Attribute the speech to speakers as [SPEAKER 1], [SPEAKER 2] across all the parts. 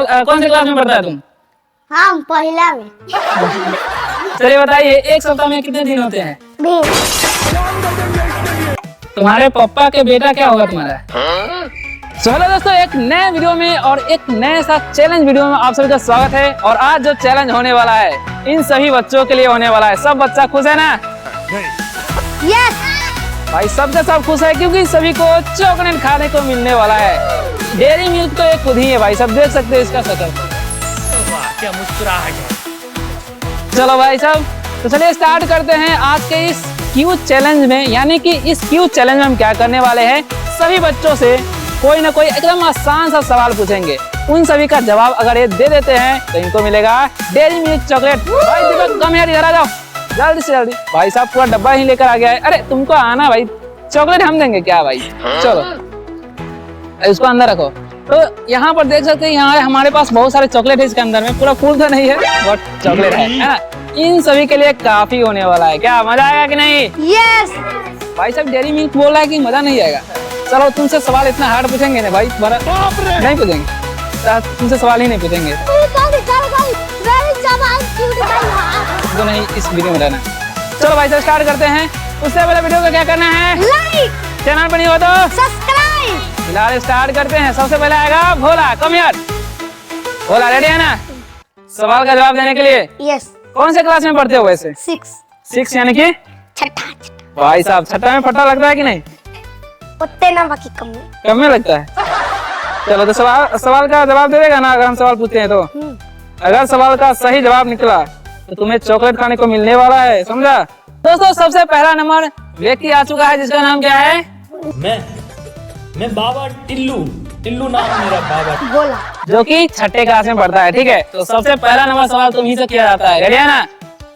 [SPEAKER 1] कौन से क्लास में पढ़ता है तुम?
[SPEAKER 2] हाँ, पहला में।
[SPEAKER 1] चलिए बताइए, एक सप्ताह में कितने दिन होते हैं?
[SPEAKER 2] 20।
[SPEAKER 1] तुम्हारे पापा के बेटा क्या होगा तुम्हारा? चलो दोस्तों, एक नए वीडियो में और एक नए सा चैलेंज वीडियो में आप सभी का स्वागत है। और आज जो चैलेंज होने वाला है इन सभी बच्चों के लिए होने वाला है। सब बच्चा खुश है ना?
[SPEAKER 2] यस
[SPEAKER 1] भाई सबसे सब खुश है क्योंकि सभी को चॉकलेट खाने को मिलने वाला है। डेयरी मिल्क तो एक खुद ही है भाई, सब देख सकते हैं इसका शक्ल।
[SPEAKER 3] क्या मुस्कुराहट है।
[SPEAKER 1] चलो भाई साहब, तो चलिए स्टार्ट करते हैं आज के इस क्यूज चैलेंज में। यानी कि इस क्यूज चैलेंज में हम क्या करने वाले हैं, सभी बच्चों से कोई ना कोई एकदम आसान सा सवाल पूछेंगे। उन सभी का जवाब अगर ये दे देते हैं तो इनको मिलेगा डेयरी मिल्क चॉकलेट। भाई दीपक कम यार, इधर आ जाओ जल्दी से जल्दी। भाई साहब पूरा डब्बा ही लेकर आ गया है। अरे तुमको आना भाई, चॉकलेट हम देंगे क्या भाई? चलो इसको अंदर रखो। तो यहाँ पर देख सकते हैं, यहाँ हमारे पास बहुत सारे चॉकलेट है। इसके अंदर में पूरा फूल तो नहीं है बट चॉकलेट है ना? इन सभी के लिए काफी होने वाला है। क्या मजा आएगा कि नहीं?
[SPEAKER 2] यस।
[SPEAKER 1] भाई साहब डेयरी मिल्क बोल रहा है कि मजा नहीं आएगा। चलो तुमसे सवाल इतना हार्ड पूछेंगे ना भाई, नहीं पूछेंगे, तुमसे सवाल ही नहीं पूछेंगे। तो नहीं, इस वीडियो में रहना। चलो भाई साहब स्टार्ट करते हैं। उससे पहले वीडियो को क्या करना है?
[SPEAKER 2] लाइक,
[SPEAKER 1] चैनल पर नहीं हो तो
[SPEAKER 2] सब्सक्राइब।
[SPEAKER 1] फिलहाल स्टार्ट करते हैं। सबसे पहले आएगा भोला। कम यार भोला, रेडी है ना सवाल का जवाब देने के लिए?
[SPEAKER 2] यस।
[SPEAKER 1] कौन से क्लास में पढ़ते हो वैसे? 6 यानी कि
[SPEAKER 2] छठा।
[SPEAKER 1] भाई साहब छठा में फटा लगता है कि नहीं?
[SPEAKER 2] उतने ना, बाकी कम में।
[SPEAKER 1] कम में लगता है। चलो तो सवाल का जवाब दे देगा ना अगर हम सवाल पूछते हैं तो? अगर सवाल का सही जवाब निकला तो तुम्हें चॉकलेट खाने को मिलने वाला है, समझा? दोस्तों सबसे पहला नंबर व्यक्ति आ चुका है जिसका नाम क्या है?
[SPEAKER 3] मैं बाबा टिल्लू नाम मेरा बाबा।
[SPEAKER 2] बोला
[SPEAKER 1] जो कि छठे क्लास में पढ़ता है। ठीक है, तो सबसे पहला नंबर सवाल तुम ही से किया जाता है। रेडी है ना?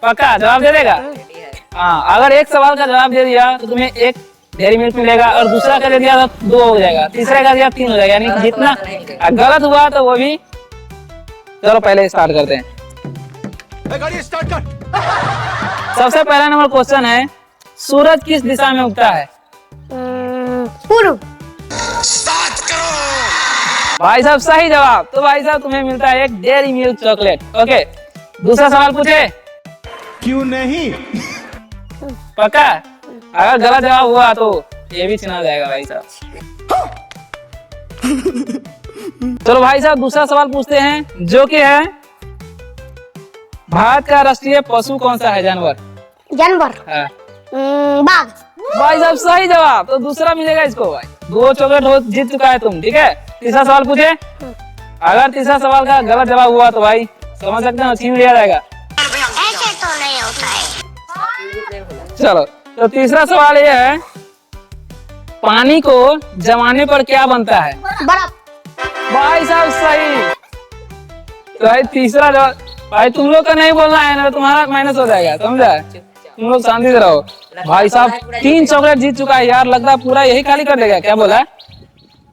[SPEAKER 1] पक्का जवाब दे देगा? हाँ, अगर एक सवाल का जवाब दे दिया तो तुम्हें एक डेयरी मिल्क मिलेगा, और दूसरा का दे दिया तो 2 हो जाएगा, तीसरे का दिया 3 हो जाएगा। यानी जितना गलत हुआ तो वो भी। चलो पहले स्टार्ट करते हैं।
[SPEAKER 3] गाड़ी स्टार्ट कर।
[SPEAKER 1] सबसे पहला नंबर क्वेश्चन है, सूरज किस दिशा में उगता है?
[SPEAKER 2] पूर्व।
[SPEAKER 1] भाई साहब सही जवाब। तो भाई साहब तुम्हें मिलता है एक डेयरी मिल्क चॉकलेट। ओके, दूसरा सवाल पूछे?
[SPEAKER 3] क्यों नहीं?
[SPEAKER 1] पक्का? अगर गलत जवाब हुआ तो ये भी छिना जाएगा भाई साहब। चलो भाई साहब दूसरा सवाल पूछते हैं, जो कि है भारत का राष्ट्रीय पशु कौन सा है? जानवर।
[SPEAKER 2] जानवर। बाघ।
[SPEAKER 1] भाई साहब सही जवाब। तो दूसरा मिलेगा इसको भाई। 2 चॉकलेट जीत चुका है तुम। ठीक है, तीसरा सवाल पूछे? अगर तीसरा सवाल का गलत जवाब हुआ तो भाई समझ सकते हैं छीन लिया जाएगा।
[SPEAKER 2] ऐसे तो नहीं होता है।
[SPEAKER 1] चलो तो तीसरा सवाल ये है, पानी को जमाने पर क्या बनता है?
[SPEAKER 2] बर्फ।
[SPEAKER 1] भाई साहब सही। तो भाई तीसरा जवाब भाई तुम लोग का नहीं बोलना है ना, तुम्हारा माइनस हो जाएगा, समझा? तुम लोग शांति से रहो। भाई साहब 3 चॉकलेट जीत चुका है यार, लगता है पूरा यही खाली कर देगा। क्या बोला?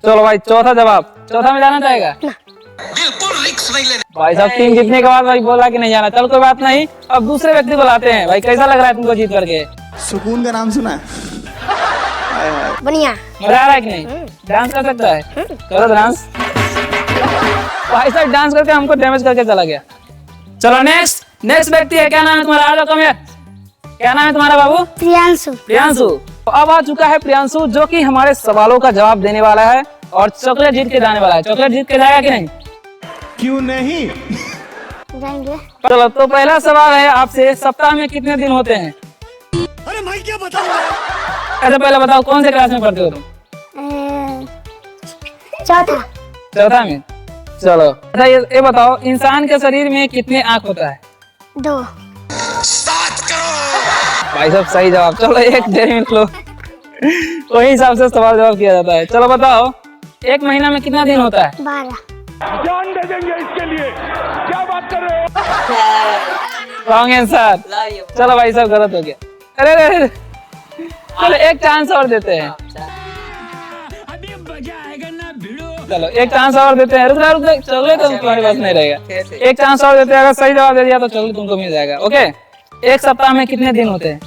[SPEAKER 1] चलो भाई चौथा जवाब, चौथा में जाना चाहेगा?
[SPEAKER 3] बिल्कुल रिस्क नहीं लेना।
[SPEAKER 1] भाई साहब 3 जीतने के बाद भाई बोला कि नहीं जाना। चल कोई बात नहीं, अब दूसरे व्यक्ति को लाते हैं। भाई कैसा लग रहा है तुमको जीत करके?
[SPEAKER 4] सुकून का नाम सुना है?
[SPEAKER 2] बढ़िया।
[SPEAKER 1] मजा आ रहा है कि नहीं? डांस कर सकता है? करो डांस। भाई साहब डांस करके हमको डैमेज करके चला गया। चलो नेक्स्ट व्यक्ति है। क्या नाम है तुम्हारा? आ जाओ, कम है। क्या नाम है तुम्हारा बाबू?
[SPEAKER 2] प्रियांशु।
[SPEAKER 1] प्रियांशु। तो अब आ चुका है प्रियांशु, जो कि हमारे सवालों का जवाब देने वाला है और चॉकलेट जीत के जाने वाला है। चॉकलेट जीत के जाएगा कि नहीं?
[SPEAKER 3] क्यों नहीं?
[SPEAKER 2] जाएंगे।
[SPEAKER 1] चलो तो पहला सवाल है आपसे, सप्ताह में कितने दिन होते हैं?
[SPEAKER 3] अरे मैं क्या बताऊं?
[SPEAKER 1] अच्छा पहले बताओ कौन से क्लास में पढ़ते हो तुम? चौथा में। चलो अच्छा ये बताओ, इंसान के शरीर में कितने आँख होता है?
[SPEAKER 2] 2।
[SPEAKER 1] भाई साहब सही जवाब। चलो एक डेयरी मिल्क लो। वही हिसाब से सवाल जवाब किया जाता है। चलो बताओ, एक महीना में कितना दिन होता है?
[SPEAKER 2] 12।
[SPEAKER 3] जान दे देंगे इसके लिए। क्या बात कर रहे हो?
[SPEAKER 1] Wrong answer. चलो भाई साहब गलत हो गया। अरे चलो एक चांस और देते हैं।
[SPEAKER 3] अभी मजा आएगा ना भिड़ो।
[SPEAKER 1] चलो एक चांस और देते हैं। रुक चलो तो तुम्हारे पास नहीं रहेगा। एक चांस और देते हैं, अगर सही जवाब दे दिया तो चलो तुमको मिल जाएगा। ओके, एक सप्ताह में कितने दिन होते हैं?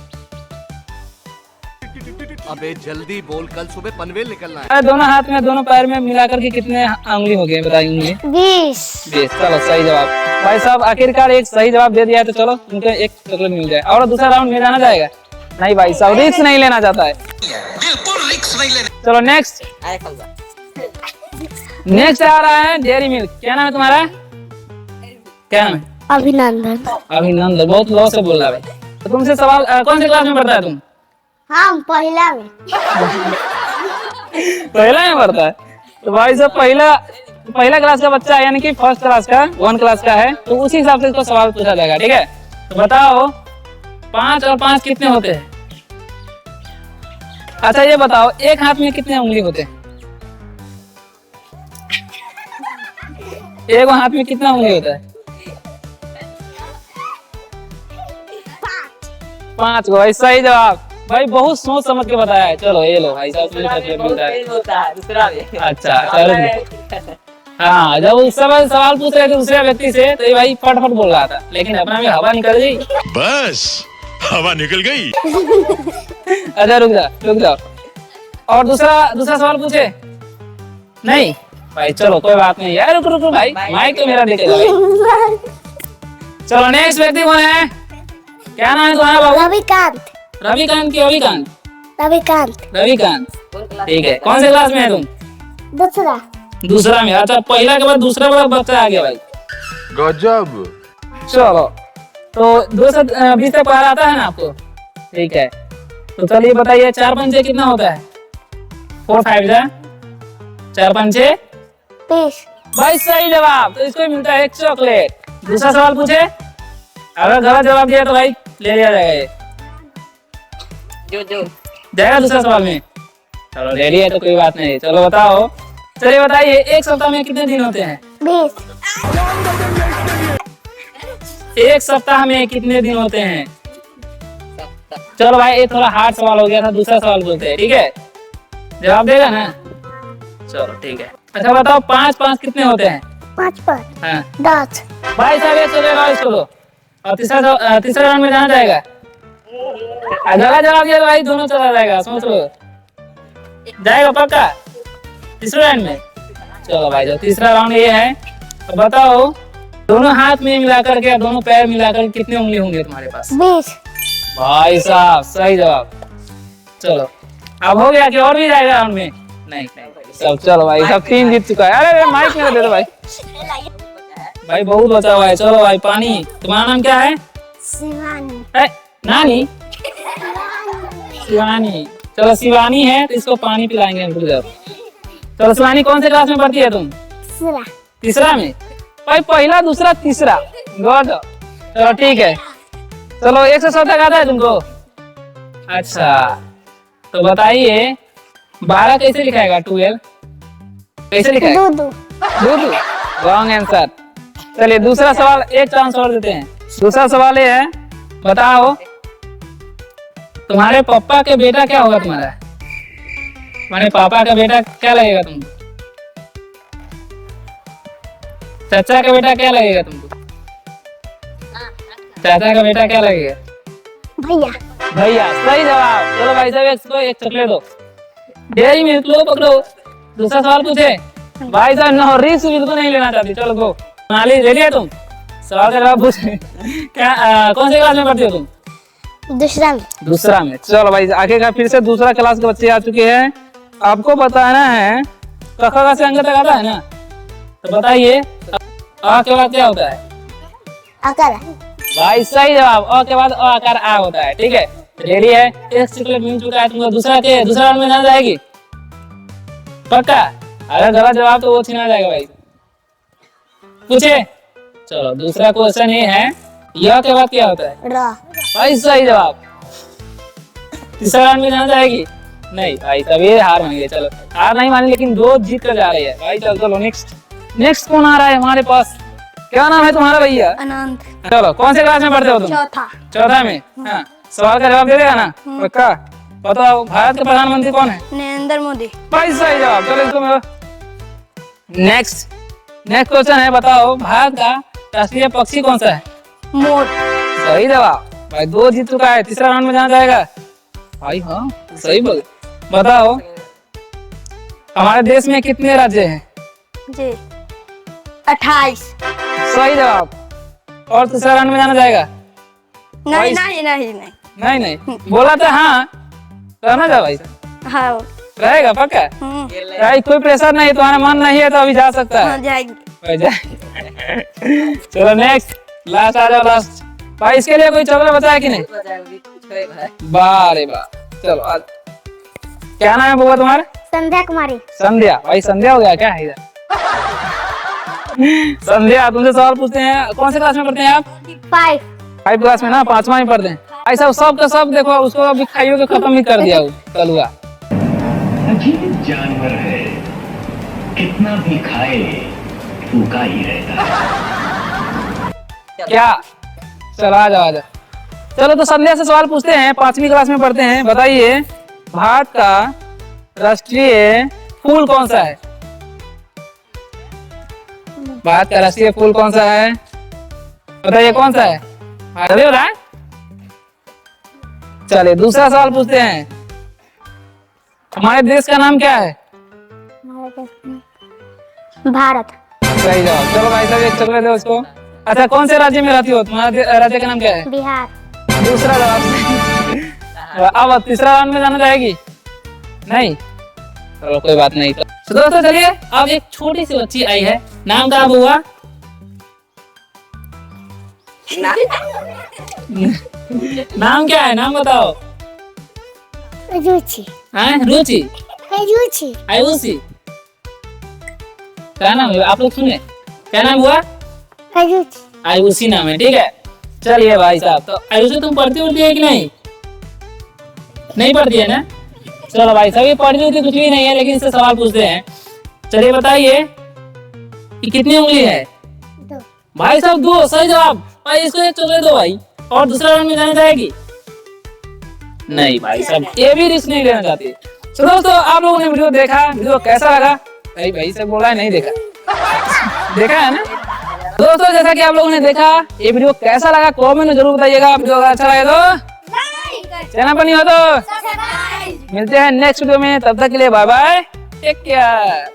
[SPEAKER 4] अबे जल्दी बोल, कल सुबह पनवेल निकलना है।
[SPEAKER 1] अरे दोनों हाथ में दोनों पैर में मिलाकर के कितने उंगली हो गए बताइए?
[SPEAKER 2] 20।
[SPEAKER 1] 20। चलो सही जवाब। भाई साहब आखिरकार एक सही जवाब दे दिया है, तो चलो उनको एक चॉकलेट मिल जाए। और दूसरा राउंड में जाना जाएगा? नहीं भाई साहब, रिस्क नहीं लेना चाहता है।
[SPEAKER 4] बिल्कुल रिक्स नहीं लेना।
[SPEAKER 1] चलो नेक्स्ट आ रहा है डेयरी मिल्क। क्या नाम है तुम्हारा? क्या नाम है?
[SPEAKER 2] अभिनंदन।
[SPEAKER 1] अभिनंदन। बहुत लो से बोल रहा है। तो तुमसे सवाल कौन से क्लास में पढ़ता है तुम?
[SPEAKER 2] हम पहला में।
[SPEAKER 1] पहला में पढ़ता है? तो भाई साहब पहला क्लास का बच्चा है, यानी कि फर्स्ट क्लास का 1 क्लास का है, तो उसी हिसाब से इसको सवाल पूछा जाएगा। ठीक है, तो बताओ 5 और 5 कितने होते हैं? अच्छा ये बताओ एक हाथ में कितने उंगली होते हैं? एक हाथ में कितना उंगली होता है? 5 गो। भाई सही जवाब। भाई बहुत सोच समझ के बताया है। चलो ये लो भाई साहब, चॉकलेट मिलता है। अच्छा चलो। हाँ, जब उस समय सवाल पूछ रहे थे दूसरे व्यक्ति से, तो ये भाई फटफट बोल रहा था, लेकिन अपना में हवा निकल गई।
[SPEAKER 3] बस हवा निकल गई।
[SPEAKER 1] अच्छा रुक जाओ। और दूसरा सवाल पूछे? नहीं भाई, चलो कोई बात नहीं यार, रुको भाई, माइक तो मेरा देखे भाई। चलो नेक्स्ट व्यक्ति कौन है? क्या नाम है तुम्हारा बाबू?
[SPEAKER 2] रविकांत।
[SPEAKER 1] रविकांत की रविकांत। ठीक है, कौन से क्लास में है तुम? दूसरा में। अच्छा पहला के बाद दूसरा वाला बच्चा आ गया भाई।
[SPEAKER 3] गजब।
[SPEAKER 1] चलो तो 2 से 20 तक पार आता है ना आपको? ठीक है, तो चलिए बताइए 4 पंचे कितना होता है? 4 5 जा 4 पंचे
[SPEAKER 2] 20।
[SPEAKER 1] भाई सही जवाब। तो इसको मिलता है 1 चॉकलेट। दूसरा सवाल पूछे? अगर गलत जवाब दिया तो भाई ले लिया जाएगा ये। जो जाएगा दूसरा सवाल में। चलो रेडी है तो कोई बात नहीं। चलो बताओ, चलिए बताइए एक सप्ताह में कितने दिन होते हैं?
[SPEAKER 2] 20।
[SPEAKER 1] एक सप्ताह में कितने दिन होते हैं? चलो भाई ये थोड़ा हार्ड सवाल हो गया था, दूसरा सवाल बोलते हैं। ठीक है, जवाब देगा ना? चलो ठीक है। अच्छा बताओ 5 5 कितने होते हैं?
[SPEAKER 2] 5 पर
[SPEAKER 1] हाँ
[SPEAKER 2] 10।
[SPEAKER 1] भाई साहब एक चलेगा इसको दो। और तीसरा राउंड में जाना जाएगा? अगला जवाब दिया तो भाई दोनों चला जाएगा, समझ लो। जाएगा पक्का तीसरे राउंड में? चलो भाई जो तीसरा राउंड ये है, तो बताओ दोनों हाथ में मिलाकर के, दोनों पैर मिलाकर कितने उंगली होंगे तुम्हारे पास?
[SPEAKER 2] 20।
[SPEAKER 1] भाई साहब सही जवाब। चलो अब हो गया कि और भी जाएगा राउंड में? नहीं सब। चलो भाई सब 3 जीत चुका है। अरे माइक मेरे दे दो भाई। भाई बहुत बचा हुआ है। चलो भाई पानी। तुम्हारा नाम क्या है?
[SPEAKER 2] शिवानी।
[SPEAKER 1] नानी? शिवानी। चलो शिवानी है तो इसको पानी पिलाएंगे हम। चलो शिवानी कौन से क्लास में पढ़ती है तुम? तीसरा में। भाई पहला दूसरा तीसरा गॉड। चलो ठीक है। चलो 100 तक आता है तुमको? अच्छा तो बताइए 12 कैसे लिखाएगा? 12 कैसे लिखाएगा?
[SPEAKER 2] दूधू।
[SPEAKER 1] Wrong answer. चलिए दूसरा सवाल एक चांस और देते हैं। दूसरा सवाल ये है, बताओ तुम्हारे पापा के बेटा क्या होगा तुम्हारा? तुम्हारे पापा का बेटा क्या लगेगा तुमको? चाचा का बेटा क्या लगेगा तुमको? चाचा का बेटा क्या लगेगा? भैया। सही जवाब। चलो भाई साहब इसको 1 चॉकलेट दो। डेयरी मिल्क लो, पकड़ो। दूसरा सवाल पूछे? भाई साहब नो रिस्क बिल्कुल नहीं लेना चाहती। चलो गो। नाली रेडी है तुम? सवाल का जवाब पूछे क्या? कौन से क्लास में पढ़ती हो तुम?
[SPEAKER 2] दूसरा में।
[SPEAKER 1] चलो भाई आखिरकार फिर से दूसरा क्लास के बच्चे आ चुके हैं। आपको बताना है कखा से अंक तक आता है ना, तो बताइए अ के बाद क्या होता है?
[SPEAKER 2] आकार।
[SPEAKER 1] भाई सही जवाब। अ के बाद अ आकार आ होता है। ठीक है, रेडी है? 1 चॉकलेट मिल चुका है तुमको। दूसरा राउंड में जाना जाएगी पक्का? अगर गलत जवाब तो वो छीना जाएगा भाई। पूछे? चलो दूसरा क्वेश्चन ये है, यह के बाद क्या होता है? भाई सही जवाब। तीसरा राउंड में जाना जाएगी? नहीं भाई तब ये हार मान गए। चलो हार नहीं मानी, लेकिन 2 जीत कर जा रही है भाई। चलो नेक्स्ट कौन आ रहा है हमारे पास? क्या नाम है तुम्हारा भैया?
[SPEAKER 2] आनंद।
[SPEAKER 1] चलो कौन से क्लास में पढ़ते हो तुम? चौथा में। हाँ सवाल का जवाब दे देगा ना पक्का? बताओ भारत के प्रधानमंत्री कौन है?
[SPEAKER 2] नरेंद्र मोदी।
[SPEAKER 1] भाई सही जवाब। चलो इसको नेक्स्ट क्वेश्चन है, बताओ भारत का राष्ट्रीय पक्षी कौन सा है?
[SPEAKER 2] मोर।
[SPEAKER 1] सही जवाब। भाई 2 जीत चुका है। तीसरा राउंड में जाना जाएगा? भाई हाँ सही बोल। बताओ हमारे देश में कितने राज्य हैं?
[SPEAKER 2] जी 28।
[SPEAKER 1] सही जवाब। और तीसरा राउंड में जाना जाएगा?
[SPEAKER 2] नहीं नहीं नहीं नहीं।
[SPEAKER 1] नहीं नहीं बोला था हाँ, रहना जा भाई साहब।
[SPEAKER 2] हाँ
[SPEAKER 1] रहेगा पक्का? भाई कोई प्रेशर नहीं, तुम्हारा मन नहीं है तो अभी जा सकता है।
[SPEAKER 2] हाँ, जाएगी।
[SPEAKER 1] चलो नेक्स्ट, लास्ट आ जाओ लास्ट। भाई इसके लिए कोई चॉकलेट बताया कि नहीं? वाह रे वाह, चलो आ जाओ। क्या नाम है बुआ तुम्हारा?
[SPEAKER 2] संध्या कुमारी।
[SPEAKER 1] संध्या। भाई संध्या हो गया क्या है इधर? संध्या तुमसे सवाल पूछते हैं, कौन से क्लास में पढ़ते हैं आप?
[SPEAKER 2] 5
[SPEAKER 1] क्लास में ना, 5वां में पढ़ते हैं। ऐसा सब का सब देखो, उसको अभी खाइयो के खत्म ही कर दिया कलुआ।
[SPEAKER 5] अजीब जानवर है, कितना भी खाए भूखा ही रहता है।
[SPEAKER 1] क्या? चलो आ जाओ आ जाओ। चलो तो संध्या से सवाल पूछते हैं, 5वीं क्लास में पढ़ते हैं। बताइए भारत का राष्ट्रीय फूल कौन सा है? भारत का राष्ट्रीय फूल कौन सा है? बताइए कौन सा है? जल्दी बताएं। चलिए दूसरा सवाल पूछते हैं, हमारे देश का नाम क्या है?
[SPEAKER 2] भारत।
[SPEAKER 1] सही जवाब। चलो भाई साहब एक चॉकलेट दो उसको। अच्छा कौन से राज्य में रहती हो? तुम्हारा राज्य का नाम क्या है?
[SPEAKER 2] बिहार।
[SPEAKER 1] दूसरा जवाब। अब तीसरा राउंड में जाना जाएगी? नहीं, चलो कोई बात नहीं। तो दोस्तों चलिए, अब एक छोटी सी बच्ची आई है, नाम क्या हुआ? नाम क्या है? नाम बताओ।
[SPEAKER 2] रुचि।
[SPEAKER 1] रुचि।
[SPEAKER 2] रुचि।
[SPEAKER 1] आयुषी। क्या नाम है आप लोग सुने? क्या नाम हुआ?
[SPEAKER 2] रुचि।
[SPEAKER 1] आयुषी नाम है, ठीक है। चलिए भाई साहब, तो आयुषी तुम पढ़ती उड़ती है कि नहीं? नहीं पढ़ती है ना? चलो भाई साहब, ये पढ़ती उड़ती कुछ भी नहीं है, लेकिन इससे सवाल पूछते हैं। चलिए बताइए कि कितनी उंगली है?
[SPEAKER 2] 2।
[SPEAKER 1] भाई साहब 2, सही जवाब। भाई इसको एक चॉकलेट दो भाई। और दूसरा राउंड में जाना जाएगी? नहीं भाई साहब, ये भी रिस्क नहीं लेना चाहती। तो दोस्तों आप लोगों ने वीडियो देखा, वीडियो कैसा लगा? भाई से बोला है नहीं देखा? देखा है ना? दोस्तों जैसा कि आप लोगों ने देखा, ये वीडियो कैसा लगा कमेंट में जरूर बताइएगा। वीडियो अगर अच्छा लगे तो चैनल पर नहीं हो तो मिलते हैं नेक्स्ट वीडियो में, तब तक के लिए बाय बाय, टेक केयर।